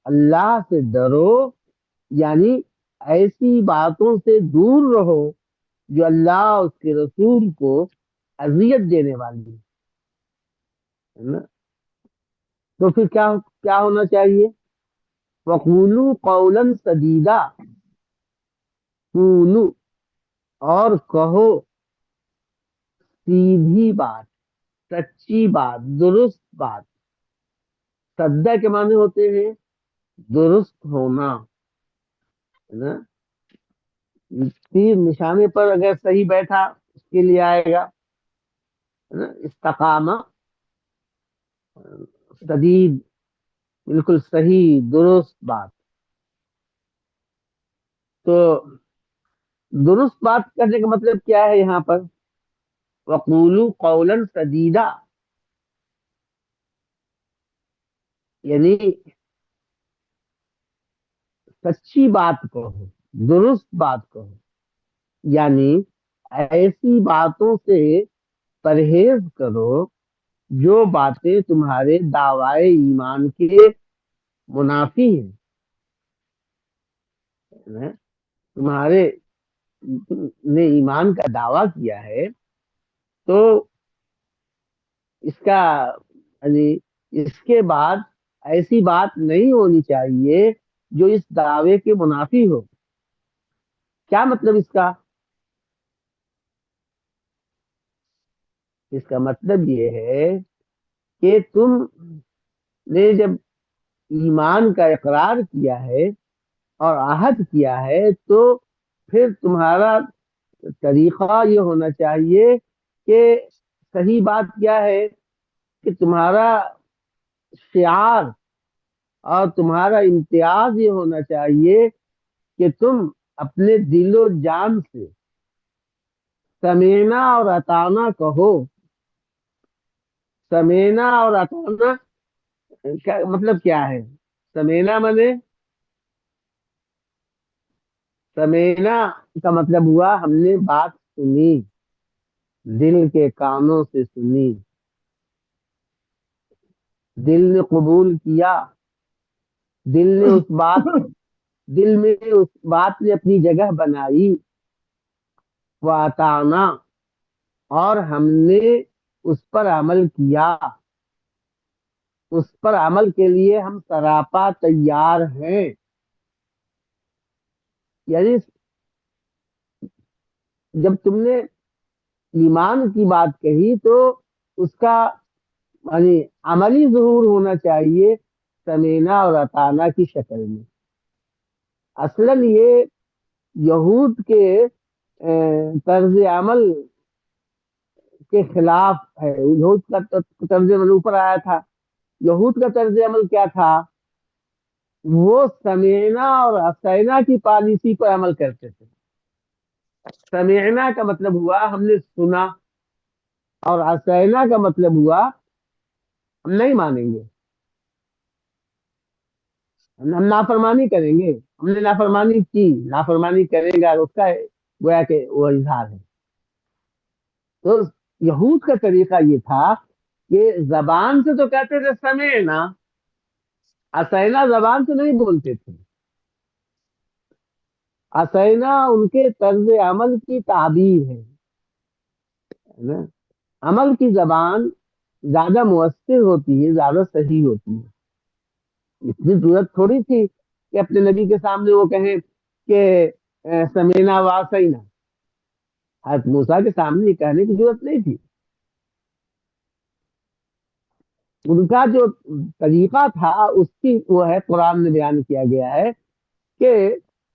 اللہ سے ڈرو، یعنی ایسی باتوں سے دور رہو جو اللہ اور اس کے رسول کو اذیت دینے والی ہے نا۔ تو پھر کیا کیا ہونا چاہیے؟ وقولو قولا سدیدا، قولو اور کہو سیدھی بات، سچی بات، درست بات۔ سدا کے معنی ہوتے ہیں درست ہونا، ہے نا۔ تیر نشانے پر اگر صحیح بیٹھا اس کے لیے آئے گا، ہے نا، استقامہ، سدید، بالکل صحیح درست بات۔ تو درست بات کرنے کا مطلب کیا ہے یہاں پر؟ وقولو قولا سدیدا، یعنی سچی بات کہو، درست بات کہو، یعنی ایسی باتوں سے پرہیز کرو جو باتیں تمہارے دعوی ایمان کے منافی ہیں، ہے نا؟ تمہارے نے ایمان کا دعویٰ کیا ہے تو اس کا یعنی اس کے بعد ایسی بات نہیں ہونی چاہیے جو اس دعوے کے منافی ہو۔ کیا مطلب اس کا؟ اس کا مطلب یہ ہے کہ تم نے جب ایمان کا اقرار کیا ہے اور عہد کیا ہے تو پھر تمہارا طریقہ یہ ہونا چاہیے کہ صحیح بات کیا ہے کہ تمہارا شعار اور تمہارا امتیاز یہ ہونا چاہیے کہ تم اپنے دل و جان سے سمینا اور اطانا کہو۔ سمینا اور اطانا مطلب کیا ہے؟ سمینا منے سمینا کا مطلب ہوا ہم نے بات سنی، دل کے کانوں سے سنی، دل نے قبول کیا، دل نے اس بات دل میں اس بات نے اپنی جگہ بنائی، وَأَطَعْنَا اور ہم نے اس پر عمل کیا، اس پر عمل کے لیے ہم سراپا تیار ہیں۔ یعنی جب تم نے ایمان کی بات کہی تو اس کا یعنی عملی ظہور ہونا چاہیے سمینا اور اطانا کی شکل میں۔ اصلاً یہ یہود کے طرز عمل کے خلاف ہے۔ یہود کا طرز عمل اوپر آیا تھا، یہود کا طرز عمل کیا تھا؟ وہ سمینا اور اسینا کی پالیسی پر عمل کرتے تھے۔ سمینا کا مطلب ہوا ہم نے سنا، اور اسینا کا مطلب ہوا ہم نہیں مانیں گے، ہم نافرمانی کریں گے، ہم نے نافرمانی کی، نافرمانی کرے گا، اس کا گویا کہ وہ اظہار ہے۔ تو یہود کا طریقہ یہ تھا کہ زبان سے تو کہتے تھے سمینا، اسینا زبان سے نہیں بولتے تھے، اسینا ان کے طرز عمل کی تعبیر ہے نا۔ عمل کی زبان زیادہ مؤثر ہوتی ہے، زیادہ صحیح ہوتی ہے۔ اتنی ضرورت تھوڑی تھی کہ اپنے نبی کے سامنے وہ کہیں کہ سمینا واسینا، حضرت موسیٰ کے سامنے یہ کہنے کی ضرورت نہیں تھی۔ ان کا جو طریقہ تھا اس کی وہ ہے قرآن میں بیان کیا گیا ہے کہ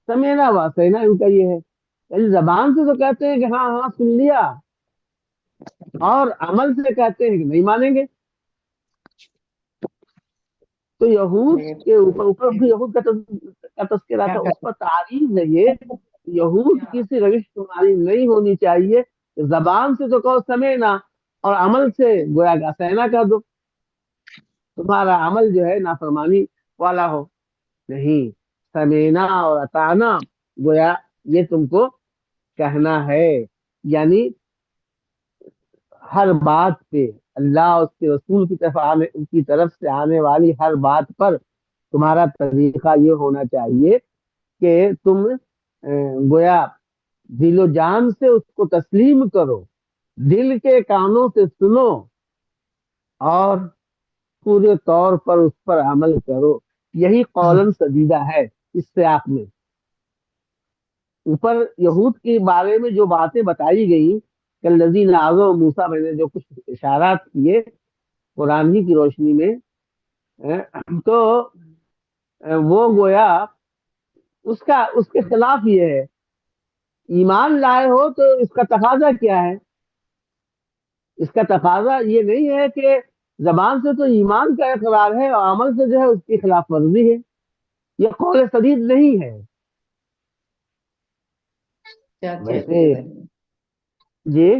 سمینا واسینا ان کا یہ ہے، یعنی زبان سے تو کہتے ہیں کہ ہاں ہاں سن لیا، اور عمل سے کہتے ہیں کہ نہیں مانیں گے۔ تو یہود کے اوپر بھی یہود کا تذکرہ تھا، اس پر تعریف ہے یہ، یہود کی سی روش تمہاری نہیں ہونی چاہیے کہ زبان سے تو کہو سمینا اور عمل سے گویا کہ سینا کر دو، تمہارا عمل جو ہے نافرمانی والا ہو۔ نہیں، سمینا اور اطانا گویا یہ تم کو کہنا ہے، یعنی ہر بات پہ اللہ اور اس کے رسول کی طرف سے آنے والی ہر بات پر تمہارا طریقہ یہ ہونا چاہیے کہ تم گویا دل و جان سے اس کو تسلیم کرو، دل کے کانوں سے سنو اور پورے طور پر اس پر عمل کرو۔ یہی قولاً سدیدہ ہے اس سیاق میں۔ اوپر یہود کے بارے میں جو باتیں بتائی گئی کالذین آذوا موسیٰ، میں نے جو کچھ اشارات کیے قرآن ہی کی روشنی میں، تو وہ گویا اس کے خلاف یہ ہے۔ ایمان لائے ہو تو اس کا تقاضا کیا ہے؟ اس کا تقاضا یہ نہیں ہے کہ زبان سے تو ایمان کا اقرار ہے اور عمل سے جو ہے اس کی خلاف ورزی ہے، یہ قول سدید نہیں ہے۔ ویسے جی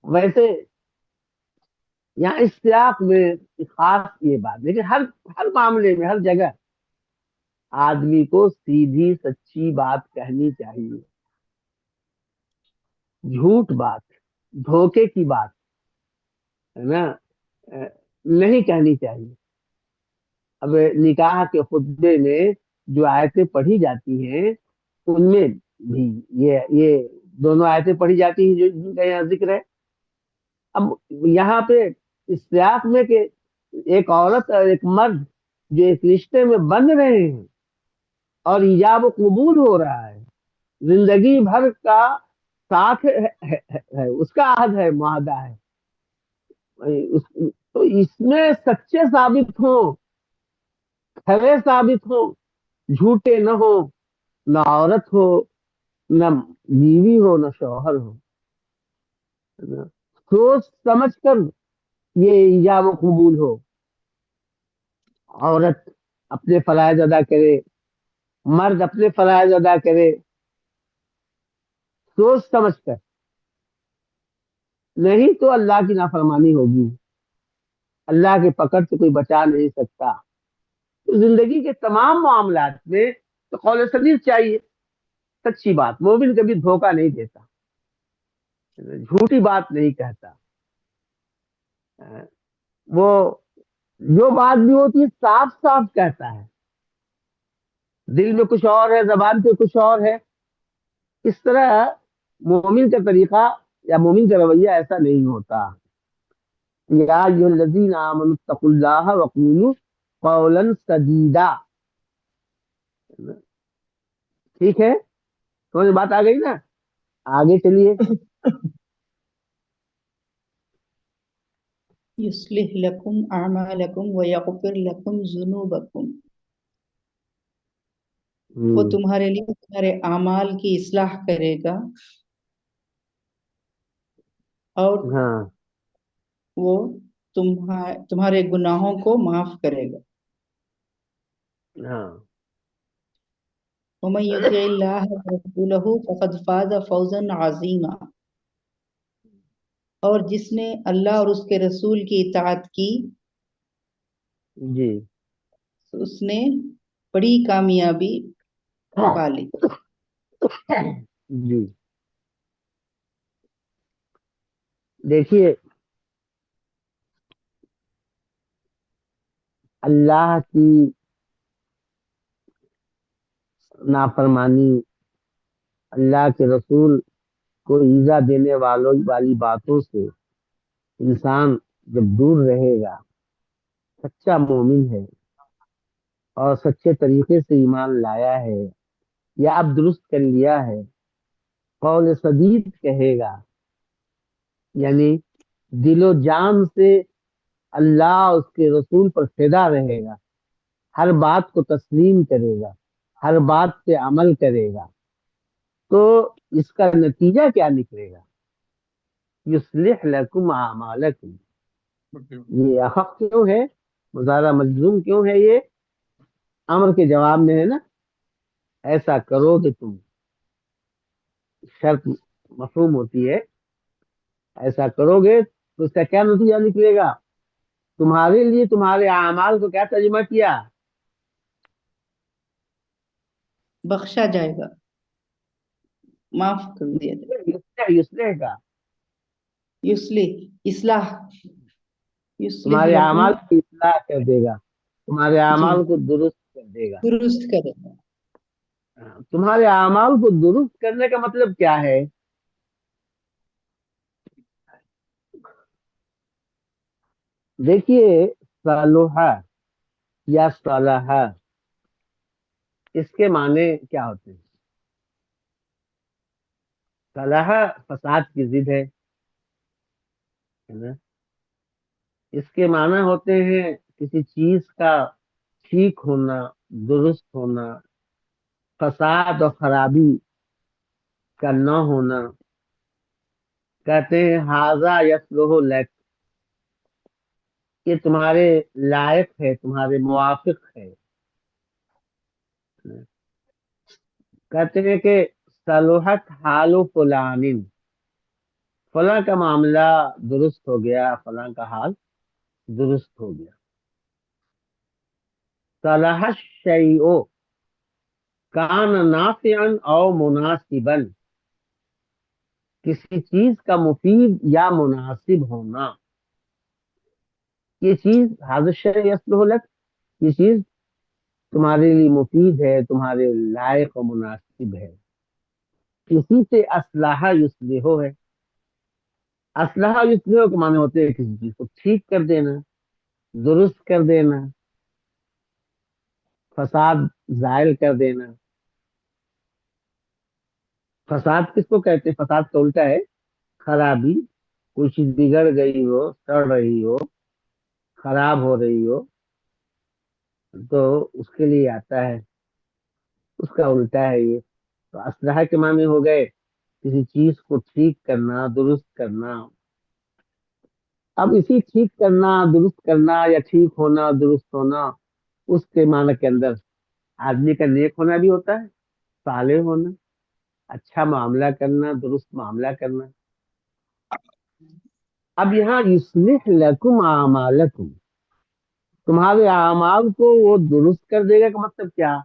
ویسے یہاں اس سیاق میں ایک خاص یہ بات، لیکن ہر معاملے میں ہر جگہ آدمی کو سیدھی سچی بات کہنی چاہیے، جھوٹ بات، دھوکے کی بات ہے نا نہیں کہنی چاہیے۔ اب نکاح کے خطبے میں جو آیتیں پڑھی جاتی ہیں ان میں بھی یہ دونوں آیتیں پڑھی جاتی ہیں جو جن کا یہاں ذکر ہے۔ اب یہاں پہ اس سیاق میں کہ ایک عورت اور ایک مرد جو ایک رشتے میں بن رہے ہیں اور ایجاب و قبول ہو رہا ہے، زندگی بھر کا ساتھ ہے، اس کا عہد ہے، معاہدہ ہے، تو اس میں سچے ثابت ہوں، کھرے ثابت ہوں، جھوٹے نہ ہو، نہ عورت ہو، نہ بیوی ہو، نہ شوہر ہو، سوچ سمجھ کر یہ ایجاب و قبول ہو، عورت اپنے فرائض ادا کرے، مرد اپنے فرائض ادا کرے، سوچ سمجھ کر، نہیں تو اللہ کی نافرمانی ہوگی، اللہ کے پکڑ سے کوئی بچا نہیں سکتا۔ تو زندگی کے تمام معاملات میں تو قول سدید چاہیے، سچی بات۔ مومن کبھی دھوکہ نہیں دیتا، جھوٹی بات نہیں کہتا، وہ جو بات بھی ہوتی ہے صاف صاف کہتا ہے، دل میں کچھ اور ہے، زبان پہ کچھ اور ہے۔ اس طرح مومن کا طریقہ یا مومن کا رویہ ایسا نہیں ہوتا۔ یا ایھا الذین آمنوا اتقوا اللہ وقولوا قولا سدیدا، ٹھیک ہے؟ سمجھ بات آ گئی نا؟ آگے چلیے۔ یصلح لکم اعمالکم ویغفر لکم ذنوبکم، وہ تمہارے لیے تمہارے اعمال کی اصلاح کرے گا اور ہاں وہ تمہارے گناہوں کو معاف کرے گا۔ ہاں ومن یطع اللہ ورسولہ فقد فاز فوزا عظیما، اور جس نے اللہ اور اس کے رسول کی اطاعت کی جی اس نے بڑی کامیابی پا لی۔ جی دیکھیے، اللہ کی نافرمانی، اللہ کے رسول کو ایذا دینے والی باتوں سے انسان جب دور رہے گا، سچا مومن ہے اور سچے طریقے سے ایمان لایا ہے یا اب درست کر لیا ہے، قول سدید کہے گا، یعنی دل و جان سے اللہ اس کے رسول پر فدا رہے گا، ہر بات کو تسلیم کرے گا، ہر بات پہ عمل کرے گا، تو اس کا نتیجہ کیا نکلے گا؟ یصلح لکم اعمالکم، یہ اخف کیوں ہے، مضارع مجزوم کیوں ہے؟ یہ امر کے جواب میں ہے نا، ایسا کرو کہ تم، شرط مفہوم ہوتی ہے، ایسا کرو گے تو اس کا کیا نتیجہ نکلے گا؟ تمہارے لیے تمہارے اعمال کو کیا ترجمہ کیا؟ بخشا جائے گا، معاف کر دیا جائے یصلح کا گا۔ یصلح اصلاح، یصلح تمہارے لکم اعمال کی اصلاح کر دے گا، تمہارے جی اعمال کو درست کر دے گا۔ درست کرے گا۔ تمہارے اعمال کو درست کرنے کا مطلب کیا ہے؟ دیکھیے، صالح یا صلاح، اس کے معنی کیا ہوتے ہیں؟ صلاح فساد کی ضد ہے نا؟ اس کے معنی ہوتے ہیں کسی چیز کا ٹھیک ہونا، درست ہونا، فساد اور خرابی کا نہ ہونا۔ کہتے ہیں حاذا یصلح لک، یہ تمہارے لائق ہے، تمہارے موافق ہے۔ کہتے ہیں کہ صلحت حال فلان، فلاں کا معاملہ درست ہو گیا، فلاں کا حال درست ہو گیا۔ صلح الشیء کان نافعا او مناسبا، کسی چیز کا مفید یا مناسب ہونا۔ یہ چیز حاضر الشیء یصلح لک، یہ چیز تمہارے لیے مفید ہے، تمہارے لائق و مناسب ہے۔ کسی سے اصلاح یصلح ہے، اصلاح یصلح کے معنی ہوتے ہیں کسی چیز کو ٹھیک کر دینا، درست کر دینا، فساد زائل کر دینا۔ فساد کس کو کہتے ہیں؟ فساد کا الٹا ہے خرابی، کوئی چیز بگڑ گئی ہو، سڑ رہی ہو، خراب ہو رہی ہو تو اس کے لیے آتا ہے، اس کا الٹا ہے یہ۔ تو اصلاح کے معنی ہو گئے کسی چیز کو ٹھیک کرنا، درست کرنا۔ اب اسی ٹھیک کرنا، درست کرنا یا ٹھیک ہونا، درست ہونا، اس کے معنی کے اندر آدمی کا نیک ہونا بھی ہوتا ہے، صالح ہونا، اچھا معاملہ کرنا، درست معاملہ کرنا۔ اب یہاں یصلح لکم اعمالکم، تمہارے اعمال کو وہ درست کر دے گا کا مطلب کیا؟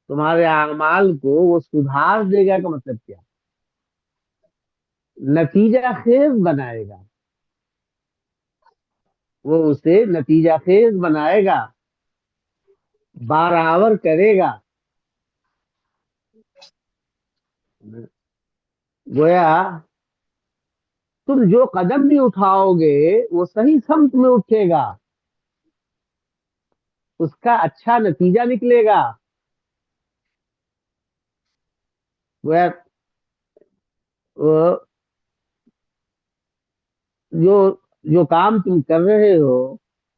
تمہارے اعمال کو وہ سدھار دے گا کا مطلب کیا؟ نتیجہ خیز بنائے گا، وہ اسے نتیجہ خیز بنائے گا، برابر کرے گا۔ گویا تم جو قدم بھی اٹھاؤ گے وہ صحیح سمت میں اٹھے گا، اس کا اچھا نتیجہ نکلے گا۔ گویا وہ جو جو کام تم کر رہے ہو،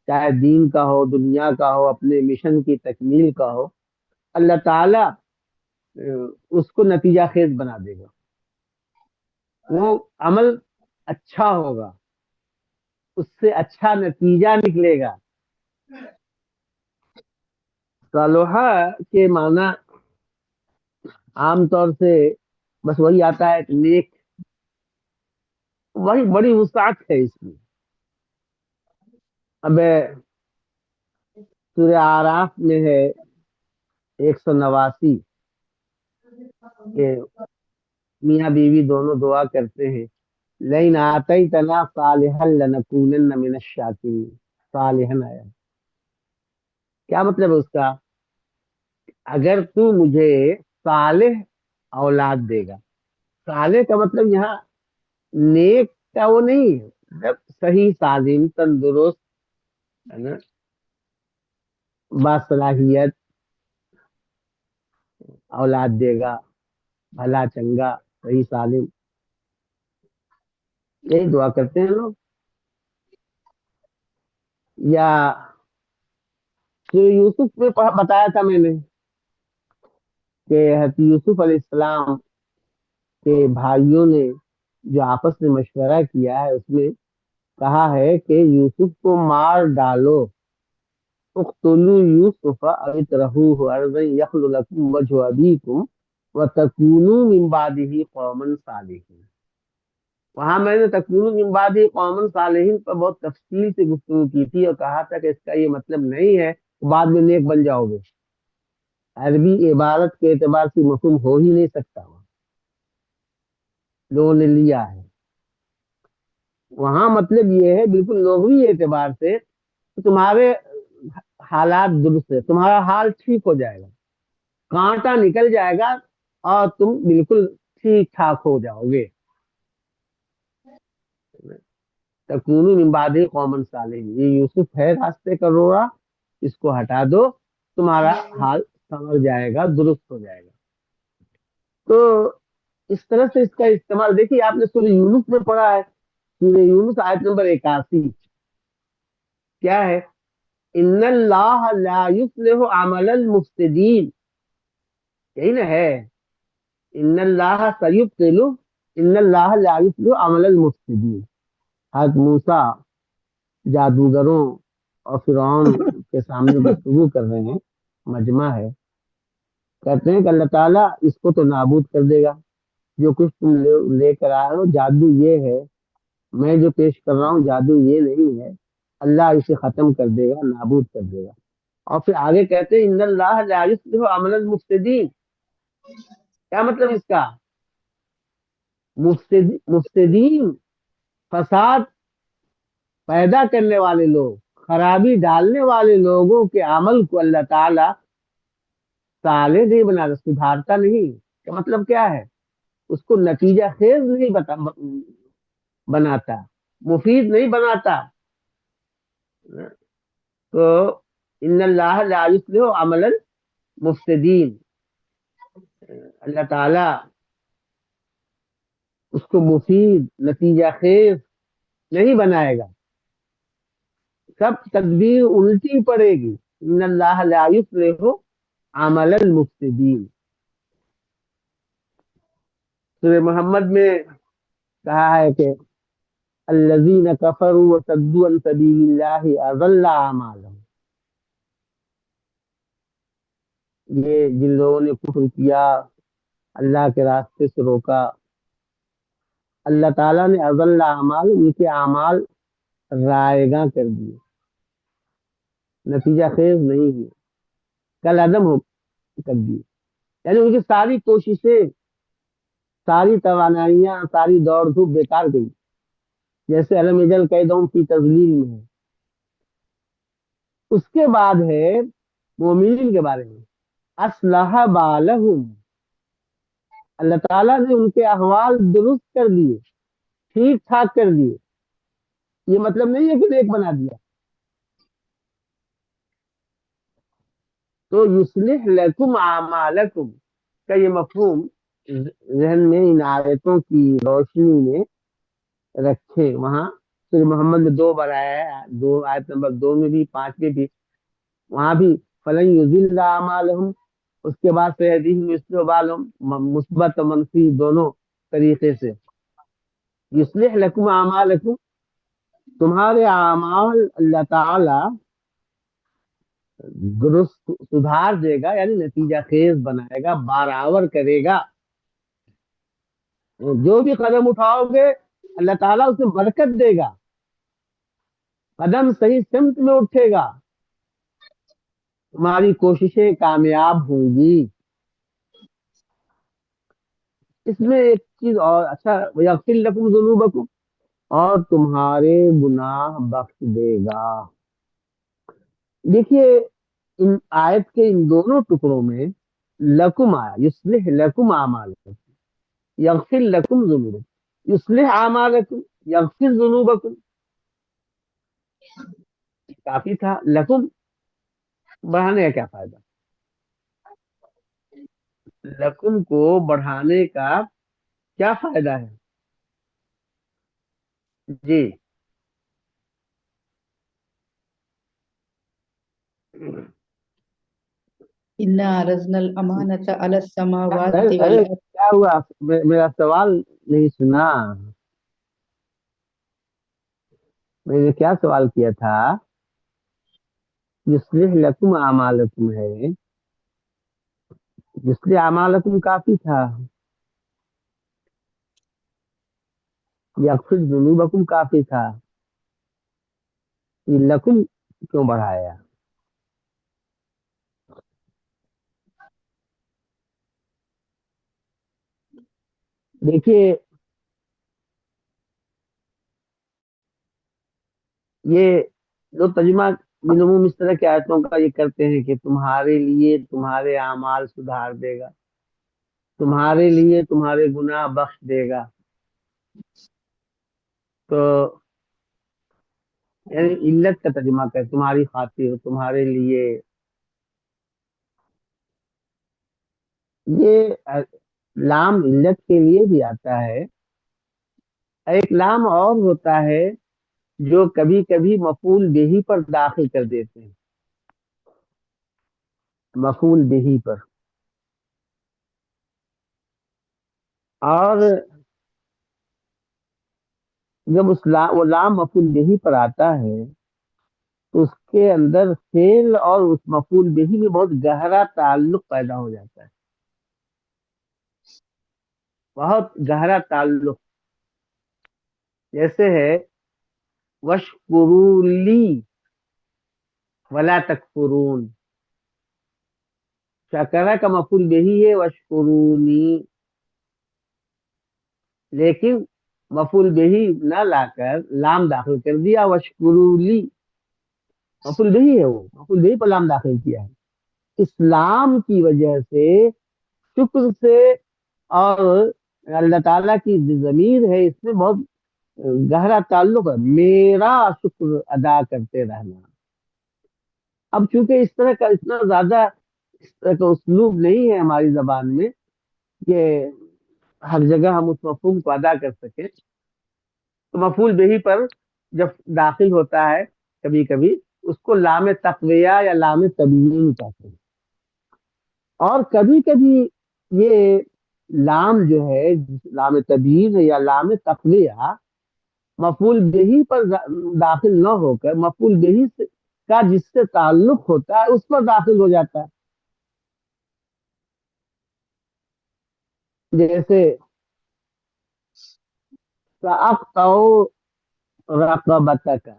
چاہے دین کا ہو، دنیا کا ہو، اپنے مشن کی تکمیل کا ہو، اللہ تعالیٰ اس کو نتیجہ خیز بنا دے گا، وہ عمل اچھا ہوگا، اس سے اچھا نتیجہ نکلے گا۔ صالحہ کے معنی عام طور سے بس وہی آتا ہے کہ نیک، وہی بڑی وسعت ہے اس میں۔ اب سورہ آراف میں ہے 189 کہ میاں بیوی دونوں دعا کرتے ہیں لئن آتیتنا صالحا لنکونن من الشاکرین، صالحا آیا کیا مطلب ہے اس کا؟ اگر تو مجھے صالح اولاد دے گا، صالح کا مطلب یہاں نیک کا وہ نہیں ہے، مطلب صحیح سالم تندرست ہے نا، باصلاحیت اولاد دے گا، بھلا چنگا صحیح سالم، یہی دعا کرتے ہیں لوگ۔ یا سورہ یوسف میں بتایا تھا میں نے کہ حضرت یوسف علیہ السلام کے بھائیوں نے جو آپس میں مشورہ کیا ہے، اس میں کہا ہے کہ یوسف کو مار ڈالو، اقتلوا یوسف او اطرحوه ارضا یخل لکم وجہ ابیکم وتکونوا من بعدہ قوما صالحین۔ وہاں میں نے تکونوا من بعدہ قوما صالحین پر بہت تفصیل سے گفتگو کی تھی اور کہا تھا کہ اس کا یہ مطلب نہیں ہے کہ بعد میں نیک بن جاؤ گے، عربی عبارت کے اعتبار سے مفہوم ہو ہی نہیں سکتا، لوگوں نے لیا ہے۔ وہاں مطلب یہ ہے بالکل لغوی اعتبار سے کہ تمہارے حالات درست ہے، تمہارا حال ٹھیک ہو جائے گا، کانٹا نکل جائے گا اور تم بالکل ٹھیک ٹھاک ہو جاؤ گے۔ تکونوا من بعدہ قوما صالحین، یہ یوسف ہے راستے کا روڑا، اس کو ہٹا دو، تمہارا حال سنور جائے گا، درست ہو جائے گا۔ تو اس طرح سے اس کا استعمال دیکھیے، آپ نے سورہ یونس میں پڑھا ہے، سورہ یونس آیت نمبر 81 کیا ہے؟ ان اللہ لا یصلح عمل المفسدین، یہی نا ہے، ان اللہ سیبطل، ان اللہ لا یصلح عمل المفسدین۔ حضرت موسیٰ جادوگروں اور فرعون کے سامنے گفتگو کر رہے ہیں، مجمع ہے، کہتے ہیں کہ اللہ تعالیٰ اس کو تو نابود کر دے گا، جو کچھ تم لے کر آئے ہو جادو یہ ہے، میں جو پیش کر رہا ہوں جادو یہ نہیں ہے، اللہ اسے ختم کر دے گا، نابود کر دے گا۔ اور پھر آگے کہتے ہیں ان اللہ لا یصلح عمل المفسدین، کیا مطلب اس کا؟ مفسدین فساد پیدا کرنے والے لوگ، خرابی ڈالنے والے لوگوں کے عمل کو اللہ تعالیٰ صالح نہیں بناتا، سدھارتا نہیں، کا مطلب کیا ہے؟ اس کو نتیجہ خیز نہیں بناتا، مفید نہیں بناتا۔ تو ان اللہ لا یصلح عمل المفسدین، اللہ تعالیٰ اس کو مفید نتیجہ خیز نہیں بنائے گا، سب تدبیر الٹی پڑے گی۔ ان اللہ لا یصلح عمل المفسدین۔ سورہ محمد میں کہا ہے کہ الذین کفروا وصدوا عن سبیل اللہ اضل اعمالهم، یہ جن لوگوں نے کفر کیا، اللہ کے راستے سے روکا، اللہ تعالیٰ نے اضل اعمال، ان کے اعمال رائگاں کر دیے، نتیجہ خیز نہیں ہوئے، کل عدم ہو کر دیے، یعنی ان کی ساری کوششیں، ساری توانائیاں، ساری دوڑ دھوپ بیکار گئی، جیسے علم اجل قیدوں کی تضلیل میں ہے۔ اس کے بعد ہے مومنین کے بارے میں، اصلح بالہم، اللہ تعالیٰ نے ان کے احوال درست کر دیے، ٹھیک ٹھاک کر دیے، یہ مطلب نہیں ہے کہ نیک بنا دیا۔ تو یصلح لکم اعمالکم کا یہ مفہوم ذہن میں ان آیتوں کی روشنی میں رکھے۔ وہاں سورہ محمد میں 2 بار آیا ہے، آیت نمبر 2 میں بھی، 5 میں بھی، وہاں بھی فلن یضل اعمالہم، اس کے بعد سیہدیہم یصلح بالہم، مثبت و منفی دونوں طریقے سے۔ یصلح لکم اعمالکم، تمہارے اعمال اللہ تعالی درست سدھار دے گا، یعنی نتیجہ خیز بنائے گا، بارآور کرے گا۔ جو بھی قدم اٹھاؤ گے اللہ تعالیٰ اسے برکت دے گا، قدم صحیح سمت میں اٹھے گا، تمہاری کوششیں کامیاب ہوں گی۔ اس میں ایک چیز اور، اچھا وَيَغْفِرْ لَكُمْ ذُنُوبَكُمْ، اور تمہارے گناہ بخش دے گا۔ دیکھیے ان آیت کے ان دونوں ٹکڑوں میں لکم آیا، یصلح لکم اعمالکم، یغفر لکم ذنوبکم، یصلح اعمالکم، یغفر ذنوبکم، کافی تھا، لکم بڑھانے کا کیا فائدہ؟ لکم کو بڑھانے کا کیا فائدہ ہے؟ جی إنا عرضنا الأمانة على السماوات ارے والأرض کیا ہوا؟ میرا سوال نہیں سنا؟ میں نے کیا سوال کیا تھا؟ یصلح لکم اعمالکم ہے، یصلح اعمالکم کافی تھا، یغفر ذنوبکم کافی تھا، یہ لکم کیوں بڑھایا؟ دیکھیے یہ جو ترجمہ بالعموم اس طرح کی آیتوں کا یہ کرتے ہیں کہ تمہارے لیے تمہارے اعمال سدھار دے گا، تمہارے لیے تمہارے گناہ بخش دے گا. تو یعنی علت کا ترجمہ کر، تمہاری خاطر، تمہارے لیے. یہ لام علت کے لیے بھی آتا ہے. ایک لام اور ہوتا ہے جو کبھی کبھی مفعول بہی پر داخل کر دیتے ہیں، مفعول بہی پر. اور جب وہ لام مفعول بہی پر آتا ہے تو اس کے اندر فعل اور اس مفعول بہی میں بہت گہرا تعلق پیدا ہو جاتا ہے، بہت گہرا تعلق. جیسے ہے وَاشْکُرُوا لِی وَلَا تَکْفُرُونَ. شکرہ کا مفعول بہی ہے وَاشْکُرُونِی، لیکن مفعول بہی نہ لا کر لام داخل کر دیا وَاشْکُرُوا لِی. مفعول بہی ہے، وہ مفعول بہی پر لام داخل کیا ہے. اسلام کی وجہ سے، شکر سے، اور اللہ تعالیٰ کی ضمیر ہے، اس میں بہت گہرا تعلق ہے، میرا شکر ادا کرتے رہنا. اب چونکہ اس طرح کا اتنا زیادہ اس طرح کا اسلوب نہیں ہے ہماری زبان میں کہ ہر جگہ ہم اس مفہوم کو ادا کر سکیں، تو مفعول بہی پر جب داخل ہوتا ہے کبھی کبھی اس کو لام تقویہ یا لام تبیین کہتے ہیں. اور کبھی کبھی یہ لام جو ہے، لام تبیین یا لام تقویہ، مفعول بہی پر داخل نہ ہو کر مفعول بہی کا جس سے تعلق ہوتا ہے اس پر داخل ہو جاتا ہے. جیسے سأقطع رقبتک،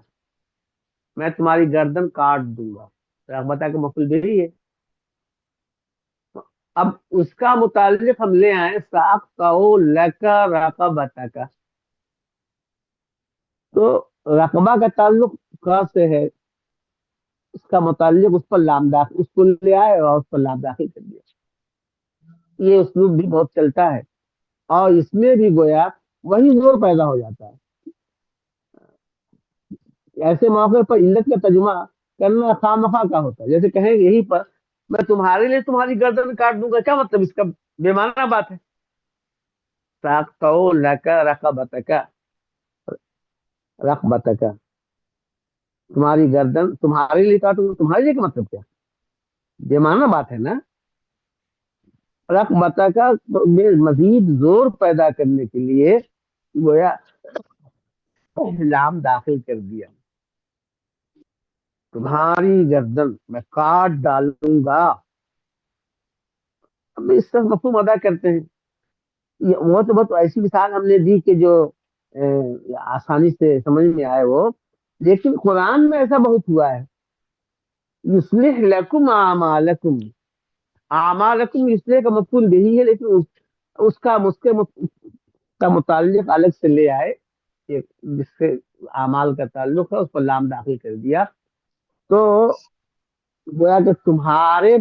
میں تمہاری گردن کاٹ دوں گا. رقبتہ کا مفعول بہی ہے. اب اس کا متعلق ہم لے آئے سأقطع لک رقبتک، تو رقبہ کا تعلق کا سے ہے، اس کا متعلق اس پر لام داخل، اس کو لے آئے اور اس پر لام داخل کر دیا. یہ اسلوب بھی بہت چلتا ہے، اور اس میں بھی گویا وہی زور پیدا ہو جاتا ہے. ایسے موقع پر علت کا ترجمہ کرنا خواہ مخواہ کا ہوتا ہے. جیسے کہیں یہی پر میں تمہارے لیے تمہاری گردن کاٹ دوں گا، کیا مطلب اس کا؟ بے معنی بات ہے. ساقطع لک رقبتک، رقبتک، تمہاری گردن تمہارے لیے کاٹوں گا، تمہارے لیے کا مطلب کیا؟ بے معنی بات ہے نا. رقبتک میں مزید زور پیدا کرنے کے لیے گویا لام داخل کر دیا، تمہاری گردن میں کاٹ ڈالوں گا. اب اس طرح مفہوم ادا کرتے ہیں. وہ تو بہت ایسی مثال ہم نے دی کہ جو آسانی سے سمجھ میں آئے وہ، لیکن قرآن میں ایسا بہت ہوا ہے. یصلح لکم اعمالکم، اعمالکم یصلح کا مفعول بہی ہے، لیکن اس کا متعلق الگ سے لے آئے کہ جس سے اعمال کا تعلق ہے اس پر لام داخل کر دیا، تو گویا کہ تمہارے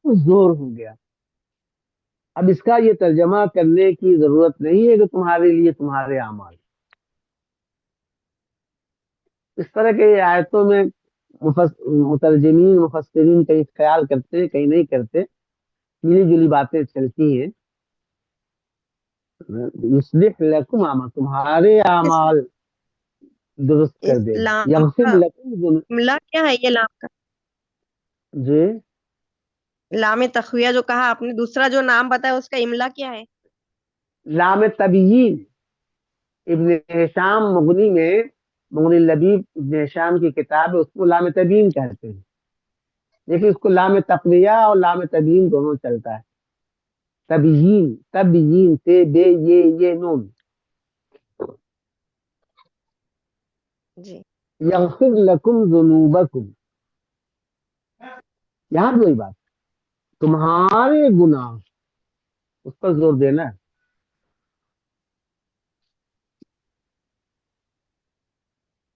زور ہو گیا. اب اس کا یہ ترجمہ کرنے کی ضرورت نہیں ہے کہ تمہارے لیے تمہارے اعمال. اس طرح کے آیتوں میں مترجمین مفسرین کئی خیال کرتے ہیں، کئی نہیں کرتے، ملی جلی باتیں چلتی ہیں. یصلح لکم اعمال، تمہارے اس اعمال درست کر اس دے گا. لام یغفر کا لکم املا کیا ہے؟ یہ لام کا جی، لام تخویہ جو کہا آپ نے، دوسرا جو نام بتایا اس کا املا کیا ہے؟ لام تبیین. ابن ہشام مغنی میں، مغنی لبیب ابن ہشام کی کتاب ہے، اس کو لام تبیین کہتے ہیں، لیکن اس کو لام تقویہ اور لام تبیین دونوں چلتا ہے. تبیین، تبیین سے بے یہ نون. جی. یغفر لکم ذنوبکم، یہاں بھی وہی بات، تمہارے گناہ، اس پر زور دینا ہے.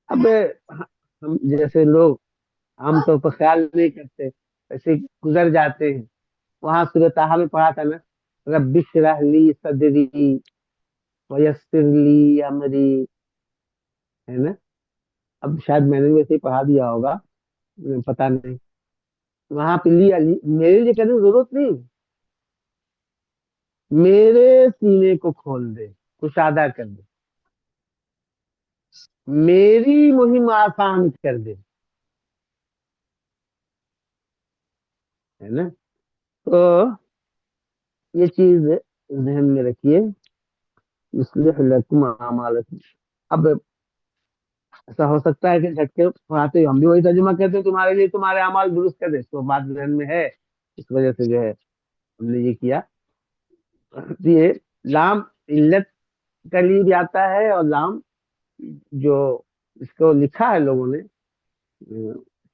اب ہم جیسے لوگ عام طور پر خیال نہیں کرتے، ایسے گزر جاتے ہیں. وہاں سورۃ طٰہٰ میں پڑھا تھا نا، رب اشرح لی صدری ویسر لی امری، ہے نا. اب شاید میں نے ویسے ہی پڑھا دیا ہوگا، پتا نہیں. وہاں پہ لی علی میرے لیے کہنے کی ضرورت نہیں، میرے سینے کو کھول دے، کشادہ کر دے، میری مہم آسان کر دے، ہے نا. تو یہ چیز ذہن میں رکھیے. یصلح لکم اعمالکم. اب ایسا ہو سکتا ہے کہ جھٹکے پڑھاتے ہوئے ہم بھی وہی ترجمہ کہتے ہیں تمہارے لیے تمہارے اعمال درست کر دے، تو بات ذہن میں ہے، اس وجہ سے جو ہے ہم نے یہ کیا. یہ لام علت کا لیے بھی آتا ہے، اور لام جو اس کو لکھا ہے لوگوں نے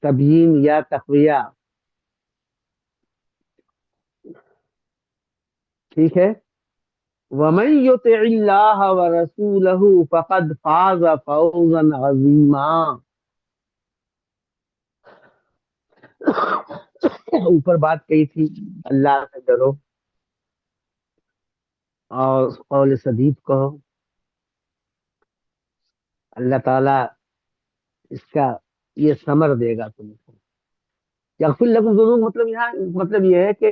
تبیین یا تقویہ، ٹھیک ہے. وَمَن يُطِعِ اللَّهَ وَرَسُولَهُ فَقَدْ فَازَ فَوْزًا عَظِيمًا. اوپر بات کہی تھی اللہ سے ڈرو اور قول سدید کہو. اللہ تعالیٰ اس کا یہ ثمر دے گا تم کو. یغفر لکم ذنوب مطلب یہاں مطلب یہ ہے کہ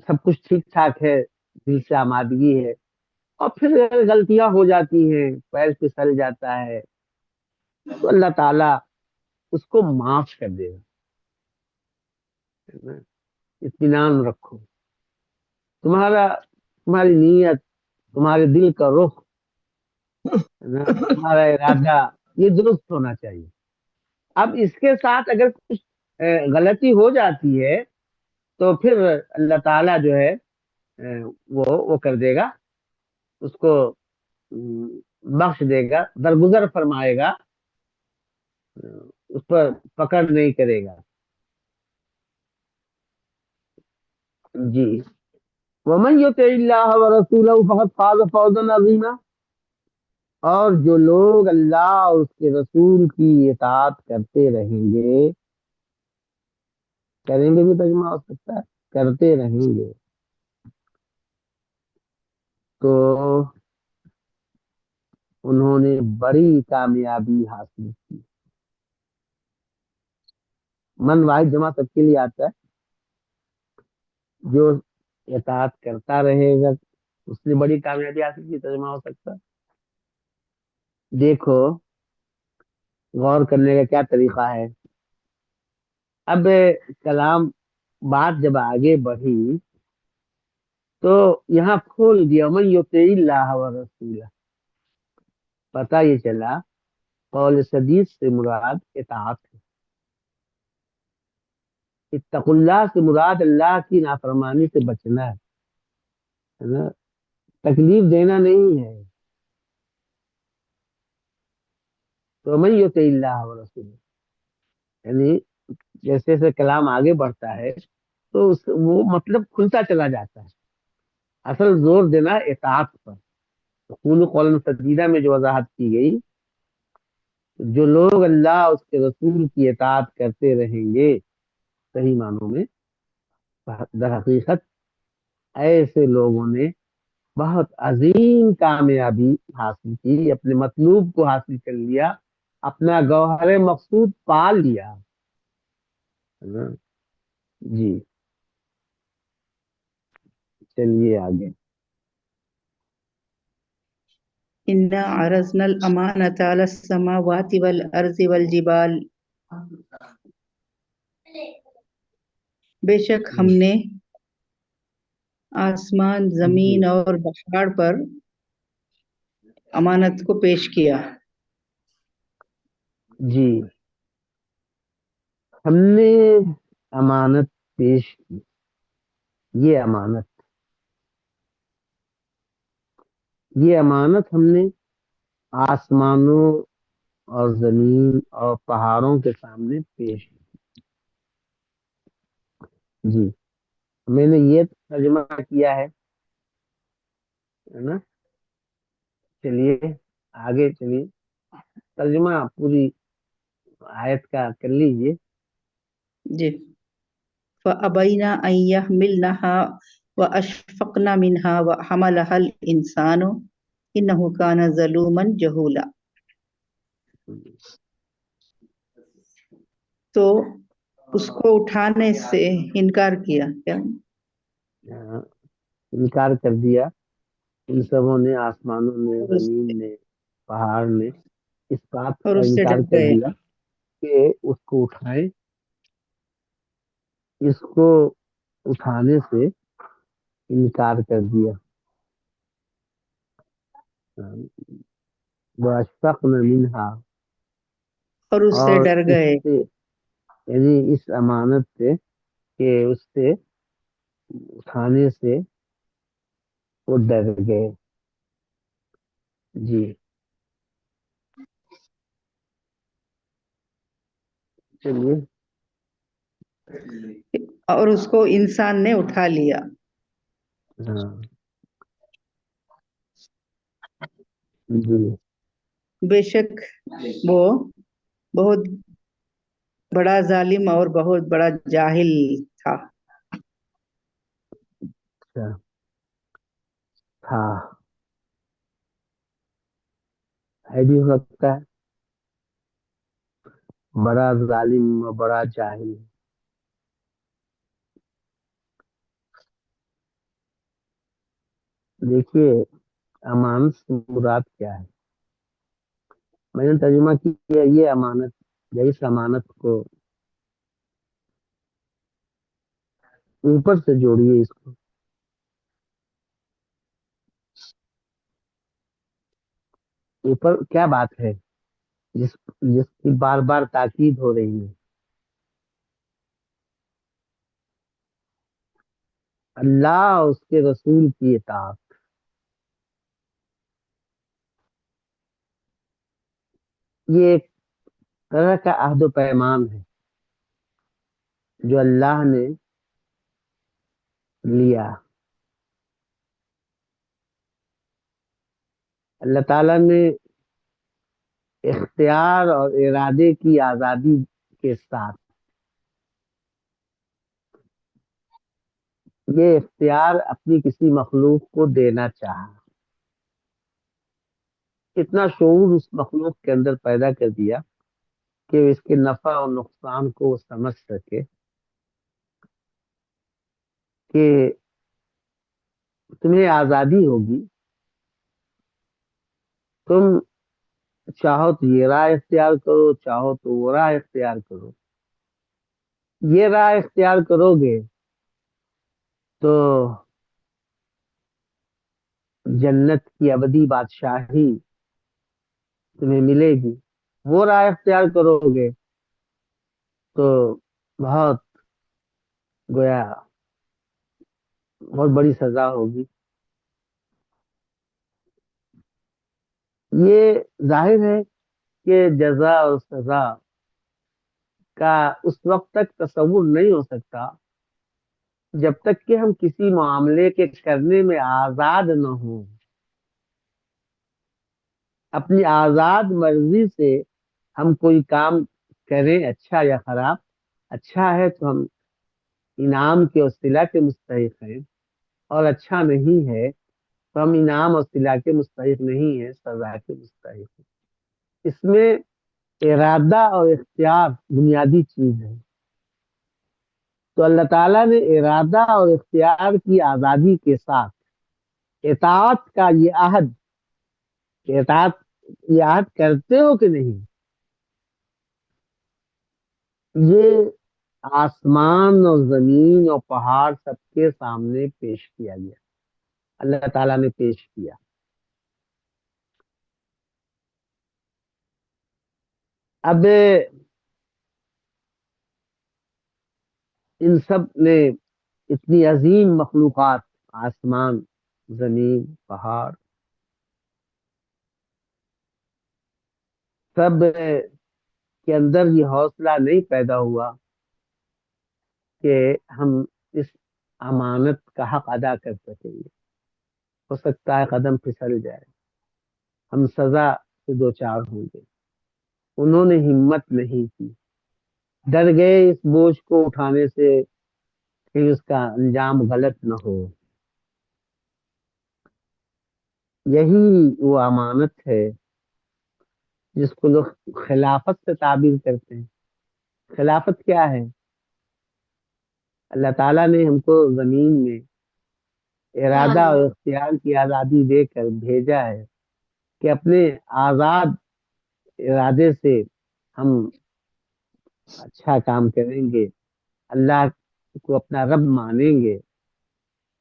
سب کچھ ٹھیک ٹھاک ہے، دل سے آمادگی ہے، اور پھر غلطیاں ہو جاتی ہیں، پیر پھسل جاتا ہے، تو اللہ تعالیٰ اس کو معاف کر دے گا. ہے نا؟ اطمینان رکھو. تمہاری نیت، تمہارے دل کا رخ، ہے نا، تمہارا ارادہ یہ درست ہونا چاہیے. اب اس کے ساتھ اگر کچھ غلطی ہو جاتی ہے تو پھر اللہ تعالیٰ جو ہے وہ کر دے گا، اس کو بخش دے گا، درگزر فرمائے گا، اس پر پکڑ نہیں کرے گا. جی. وَمَن يُطِعِ اللَّهَ وَرَسُولَهُ فَقَدْ فَازَ فَوْزًا عَظِيمًا. اور جو لوگ اللہ اور اس کے رسول کی اطاعت کرتے رہیں گے، کریں گے بھی ترجمہ ہو سکتا ہے کرتے رہیں گے، تو انہوں نے بڑی کامیابی حاصل کی. من واحد جمع سب کے لیے آتا ہے. جو اطاعت کرتا رہے گا اس نے بڑی کامیابی حاصل کی، ترجمہ ہو سکتا ہے. دیکھو غور کرنے کا کیا طریقہ ہے. اب کلام بات جب آگے بڑھی تو یہاں کھول دیا من یطع اللہ ورسولہ. پتہ یہ چلا قول سدید سے مراد اطاعت ہے، اتقوا اللہ سے مراد اللہ کی نافرمانی سے بچنا ہے نا، تکلیف دینا نہیں ہے. تو من یطع اللہ ورسولہ یعنی جیسے جیسے کلام آگے بڑھتا ہے تو وہ مطلب کھلتا چلا جاتا ہے. اصل زور دینا اطاعت پر. قول قولا سدیدہ میں جو وضاحت کی گئی، جو لوگ اللہ اس کے رسول کی اطاعت کرتے رہیں گے صحیح معنوں میں، در حقیقت ایسے لوگوں نے بہت عظیم کامیابی حاصل کی، اپنے مطلوب کو حاصل کر لیا، اپنا گوہر مقصود پا لیا. ہے نا؟ جی چلیے آگے. إنا عرضنا الأمانة على السماوات والأرض والجبال. بے شک ہم نے آسمان، زمین اور پہاڑ پر امانت کو پیش کیا. جی ہم نے امانت پیش کی. یہ امانت ہم نے آسمانوں اور زمین اور پہاڑوں کے سامنے پیش کی. جی میں نے یہ ترجمہ کیا ہے نا. چلیے آگے چلیے. ترجمہ پوری آیت کا کر لیجئے. جی. فَأَبَيْنَ أَن يَحْمِلْنَهَا وَأَشْفَقْنَ مِنْهَا وَحَمَلَهَا الْإِنسَانُ إِنَّهُ كَانَ ظَلُومًا جَهُولًا. تو اس کو اٹھانے سے انکار کیا کیا؟ انکار کر دیا ان سبوں نے، آسمانوں نے، اور زمین نے، پہاڑ نے، اس بات کا اس سے انکار ڈر کر گئے. دیا کہ اس کو اٹھائیں. اس کو اٹھانے سے انکار کر دیا. وَأَشْفَقْنَ مِنْهَا، اور اس سے اور ڈر اس گئے. سے، یعنی اس امانت سے، کہ اس سے اٹھانے سے وہ ڈر گئے. جی چلیے. اور اس کو انسان نے اٹھا لیا. ہاں جی. بے شک وہ بہت بڑا ظالم اور بہت بڑا جاہل تھا. اچھا تھا، ہے بھی ہو سکتا ہے. بڑا ظالم اور بڑا جاہل. دیکھیے امانت سے مراد کیا ہے. میں نے ترجمہ کیا یہ امانت، یا اس امانت کو اوپر سے جوڑیے. اس کو اوپر کیا بات ہے جس جس کی بار بار تاکید ہو رہی ہے. اللہ اور اس کے رسول کی اطاعت. یہ ایک طرح کا عہد و پیمان ہے جو اللہ نے لیا. اللہ تعالیٰ نے اختیار اور ارادے کی آزادی کے ساتھ یہ اختیار اپنی کسی مخلوق کو دینا چاہا. اتنا شعور اس مخلوق کے اندر پیدا کر دیا کہ اس کے نفع اور نقصان کو وہ سمجھ سکے کہ تمہیں آزادی ہوگی، تم چاہو تو یہ راہ اختیار کرو، چاہو تو وہ راہ اختیار کرو. یہ راہ اختیار کرو گے تو جنت کی ابدی بادشاہی تمہیں ملے گی. وہ راہ اختیار کرو گے تو بہت گویا بہت بڑی سزا ہوگی. یہ ظاہر ہے کہ جزا اور سزا کا اس وقت تک تصور نہیں ہو سکتا جب تک کہ ہم کسی معاملے کے کرنے میں آزاد نہ ہوں. اپنی آزاد مرضی سے ہم کوئی کام کریں، اچھا یا خراب. اچھا ہے تو ہم انعام کے اور صلہ کے مستحق ہیں، اور اچھا نہیں ہے تو ہم انعام اور صلہ کے مستحق نہیں ہیں، سزا کے مستحق ہیں. اس میں ارادہ اور اختیار بنیادی چیز ہے. تو اللہ تعالیٰ نے ارادہ اور اختیار کی آزادی کے ساتھ اطاعت کا یہ عہد، کہ اطاعت یہ عہد کرتے ہو کہ نہیں، یہ آسمان اور زمین اور پہاڑ سب کے سامنے پیش کیا گیا. اللہ تعالیٰ نے پیش کیا. اب ان سب نے اتنی عظیم مخلوقات، آسمان، زمین، پہاڑ، سب کے اندر یہ حوصلہ نہیں پیدا ہوا کہ ہم اس امانت کا حق ادا کر سکیں گے. ہو سکتا ہے قدم پھسل جائے، ہم سزا سے دو چار ہوں گے. انہوں نے ہمت نہیں کی، ڈر گئے اس بوجھ کو اٹھانے سے کہ اس کا انجام غلط نہ ہو۔ یہی وہ امانت ہے جس کو لوگ خلافت سے تعبیر کرتے ہیں۔ خلافت کیا ہے؟ اللہ تعالیٰ نے ہم کو زمین میں ارادہ اور اختیار کی آزادی دے کر بھیجا ہے کہ اپنے آزاد ارادے سے ہم اچھا کام کریں گے، اللہ کو اپنا رب مانیں گے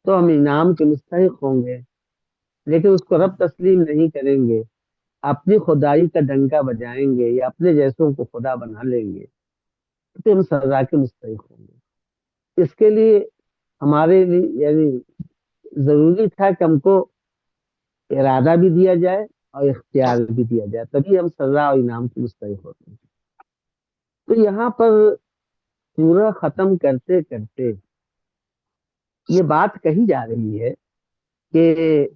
تو ہم انعام کے مستحق ہوں گے، لیکن اس کو رب تسلیم نہیں کریں گے، اپنی خدائی کا ڈنکا بجائیں گے یا اپنے جیسوں کو خدا بنا لیں گے تو ہم سزا کے مستحق ہوں گے۔ اس کے لیے ہمارے لیے یعنی ضروری تھا کہ ہم کو ارادہ بھی دیا جائے اور اختیار بھی دیا جائے، تبھی ہم سزا اور انعام کے مستحق ہوتے ہیں۔ تو یہاں پر پورا ختم کرتے کرتے یہ بات کہی جا رہی ہے کہ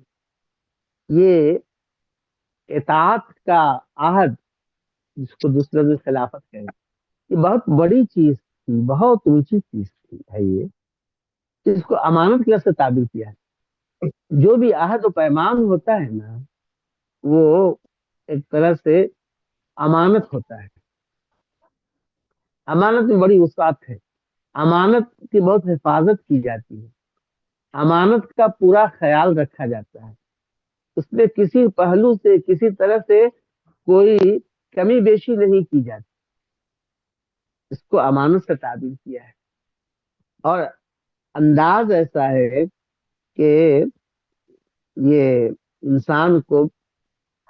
یہ اطاعت کا عہد، جس کو دوسرے میں خلافت کہیں، یہ بہت بڑی چیز تھی، بہت اونچی چیز تھی ہے یہ، اس کو امانت کے لفظ سے تعبیر کیا ہے۔ جو بھی عہد و پیمان ہوتا ہے نا، وہ ایک طرح سے امانت ہوتا ہے۔ امانت میں بڑی وسعت ہے، امانت کی بہت حفاظت کی جاتی ہے، امانت کا پورا خیال رکھا جاتا ہے، اس میں کسی پہلو سے کسی طرح سے کوئی کمی بیشی نہیں کی جاتی، اس کو امانت سے تعبیر کیا ہے۔ اور انداز ایسا ہے کہ یہ انسان کو،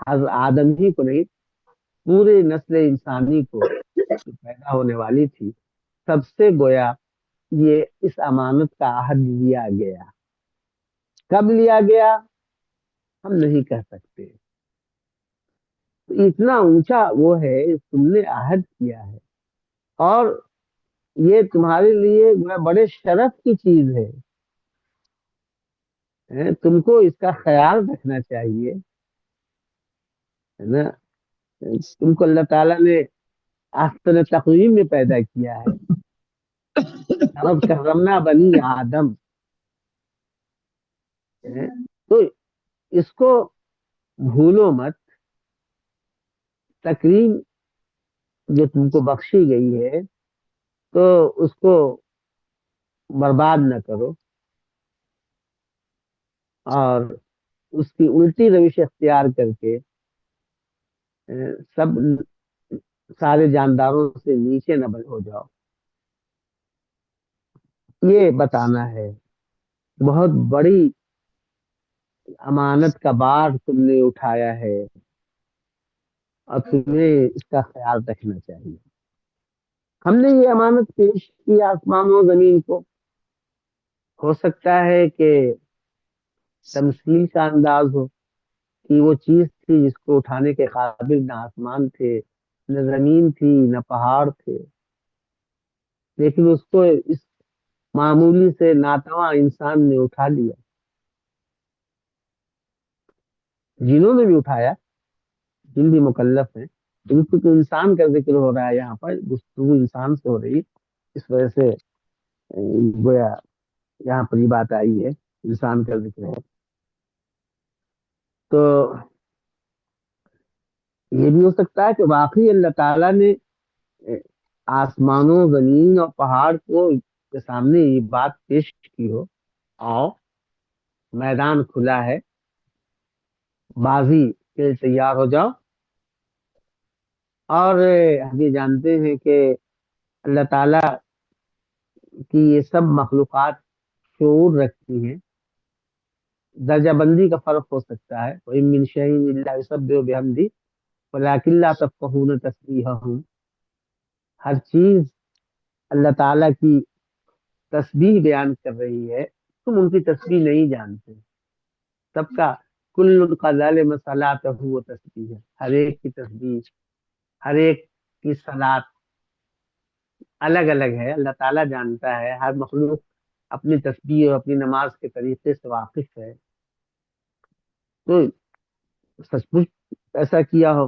حضرت آدم ہی کو نہیں، پورے نسل انسانی کو جو پیدا ہونے والی تھی، سب سے گویا یہ اس امانت کا عہد لیا گیا۔ کب لیا گیا ہم نہیں کہہ سکتے، اتنا اونچا وہ ہے، تم نے عہد کیا ہے اور یہ تمہارے لیے بڑے شرف کی چیز ہے، تم کو اس کا خیال رکھنا چاہیے، ہے نا؟ تم کو اللہ تعالیٰ نے احسن تقویم میں پیدا کیا ہے، اب کرمنا بنی آدم، تو اس کو بھولو مت۔ تکریم جو تم کو بخشی گئی ہے تو اس کو برباد نہ کرو اور اس کی الٹی روش اختیار کر کے سب سارے جانداروں سے نیچے نہ ہو جاؤ، یہ بتانا ہے۔ بہت بڑی امانت کا بار تم نے اٹھایا ہے اور تمہیں اس کا خیال رکھنا چاہیے۔ ہم نے یہ امانت پیش کی آسمان و زمین کو، ہو سکتا ہے کہ تمثیل کا انداز ہو کہ وہ چیز تھی جس کو اٹھانے کے قابل نہ آسمان تھے، نہ زمین تھی، نہ پہاڑ تھے، لیکن اس کو اس معمولی سے ناتواں انسان نے اٹھا لیا۔ جنہوں نے بھی اٹھایا، جن بھی مکلف ہیں، کیونکہ انسان کا ذکر ہو رہا ہے یہاں پر، گفتگو انسان سے ہو رہی، اس وجہ سے گویا یہاں پر یہ بات آئی ہے، انسان کا ذکر ہے۔ تو یہ بھی ہو سکتا ہے کہ واقعی اللہ تعالیٰ نے آسمانوں، زمین اور پہاڑ کو کے سامنے یہ بات پیش کی ہو، آؤ میدان کھلا ہے، بازی کے لیے تیار ہو جاؤ۔ اور ہم یہ جانتے ہیں کہ اللہ تعالیٰ کی یہ سب مخلوقات شعور رکھتی ہیں، درجہ بندی کا فرق ہو سکتا ہے، وَإِن مِّن شَيْءٍ إِلَّا يُسَبِّحُ بِحَمْدِهِ وَلَٰكِن لَّا تَفْقَهُونَ تَسْبِيحَهُمْ۔ ہر چیز اللہ تعالیٰ کی تسبیح بیان کر رہی ہے، تم ان کی تسبیح نہیں جانتے۔ سب کا کل قد علم صلاتہ و تسبیح، ہر ایک کی تسبیح، ہر ایک کی صلات الگ الگ ہے، اللہ تعالیٰ جانتا ہے، ہر مخلوق اپنی تسبیح اور اپنی نماز کے طریقے سے واقف ہے۔ تو سچ مچ ایسا کیا ہو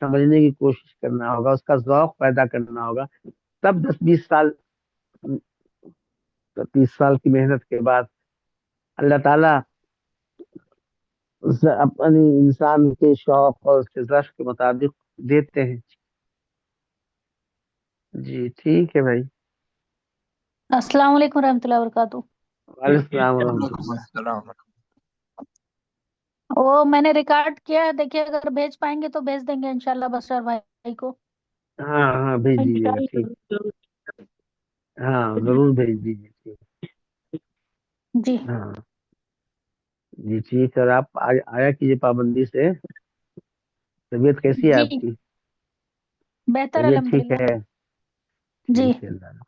سمجھنے کی کوشش کرنا ہوگا، اس کا ذوق پیدا کرنا ہوگا، تب 10-20 سال 30 سال کی محنت کے بعد اللہ تعالیٰ اپنی انسان کے شوق اور اس کے ذوق کے مطابق دیتے ہیں. جی ٹھیک ہے بھائی. السلام علیکم ورحمۃ اللہ وبرکاتہ. وعلیکم السلام ورحمۃ وعلیکم اللہ. السلام. وہ میں نے ریکارڈ کیا ہے، دیکھیے اگر بھیج پائیں گے تو بھیج دیں گے انشاءاللہ بشار بھائی کو. ہاں ہاں بھیج دیجیے گا. ٹھیک. ہاں ضرور بھیج دیجیے. جی ہاں جی ٹھیک ہے. اور آپ آیا کیجیے پابندی سے. طبیعت کیسی ہے جی آپ کی؟ بہتر طبیعت ٹھیک الحمدللہ. ہے؟ جی ٹھیک ہے اللہ.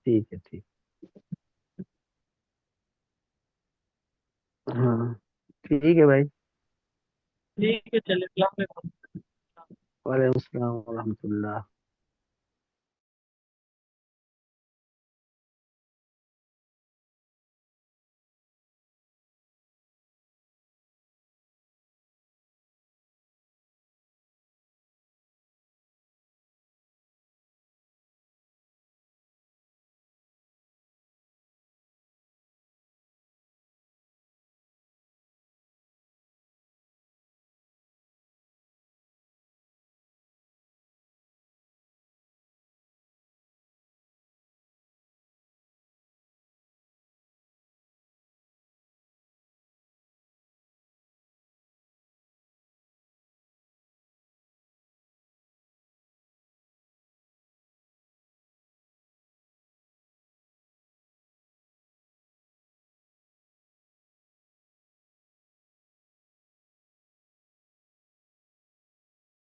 ٹھیک ہے ٹھیک. ہاں ٹھیک ہے بھائی. ٹھیک ہے چلیے، السلام علیکم. وعلیکم السلام ورحمۃ اللہ.